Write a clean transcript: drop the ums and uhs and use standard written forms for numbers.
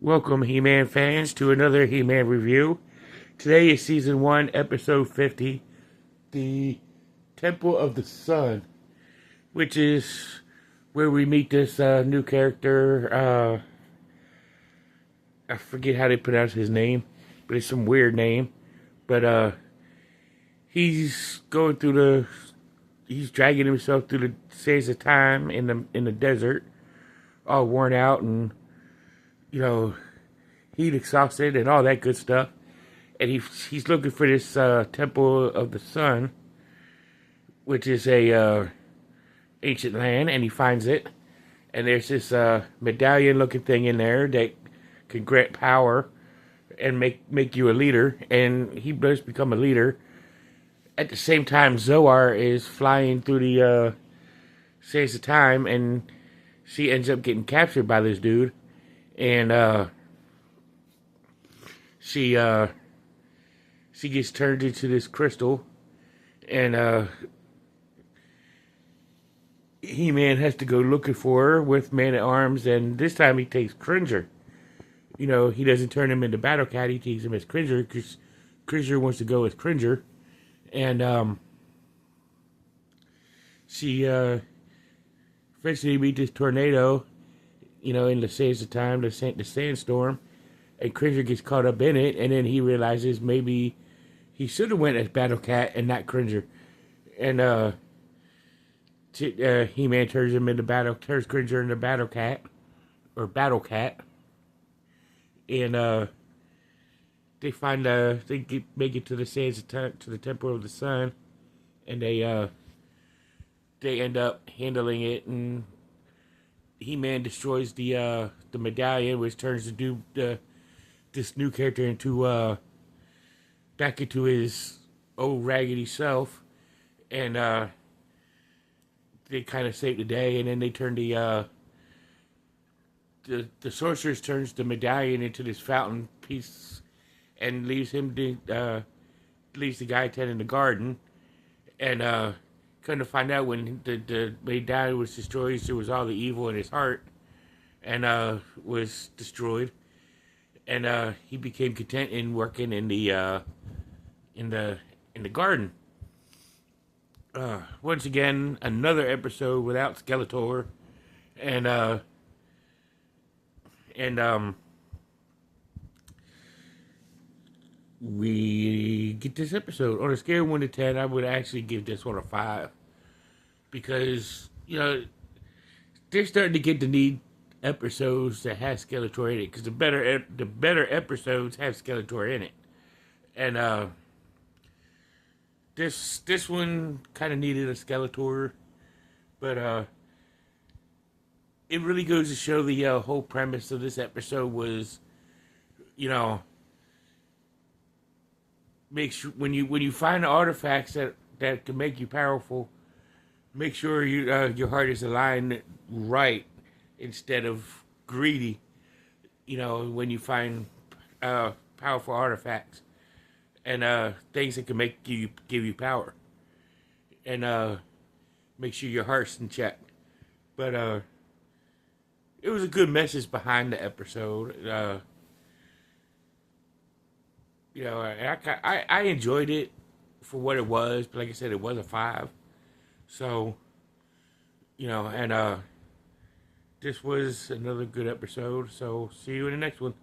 Welcome, He-Man fans, to another He-Man review. Today is Season 1, Episode 50, The Temple of the Sun, which is where we meet this new character. I forget how they pronounce his name, but it's some weird name. But he's going through he's dragging himself through the sands of time in the desert, all worn out and, heat exhausted and all that good stuff. And he's looking for this Temple of the Sun, which is a ancient land, and he finds it. And there's this medallion-looking thing in there that can grant power and make you a leader. And he does become a leader. At the same time, Zoar is flying through the sands of time, and she ends up getting captured by this dude. And she gets turned into this crystal, and He-Man has to go looking for her with Man-at-Arms, and this time he takes Cringer. He doesn't turn him into Battle Cat, he takes him as Cringer, because Cringer wants to go as Cringer. And she eventually meets this tornado, in the sands of time, the sandstorm, and Cringer gets caught up in it, and then he realizes maybe he should have went as Battle Cat and not Cringer. And He-Man turns Cringer into Battle Cat, or Battle Cat, and they make it to the sands of time, to the Temple of the Sun, and they end up handling it, and He-Man destroys the medallion, which turns this new character into back into his old raggedy self, and they kind of save the day, and then they turn the sorceress turns the medallion into this fountain piece, and leaves the guy tending the garden, and kind of find out when the medallion was destroyed, it was all the evil in his heart, and was destroyed, and he became content in working in the garden. Once again, another episode without Skeletor, and we get this episode on a scale of 1 to 10. I would actually give this one a 5, because they're starting to get to need episodes that have Skeletor in it, because the better episodes have Skeletor in it, and this one kind of needed a Skeletor, but it really goes to show the whole premise of this episode was, make sure when you find artifacts that can make you powerful, make sure your heart is aligned right instead of greedy. When you find powerful artifacts and things that can give you power, and make sure your heart's in check. But it was a good message behind the episode. I enjoyed it for what it was, but like I said, it was a 5. So, and this was another good episode. So, see you in the next one.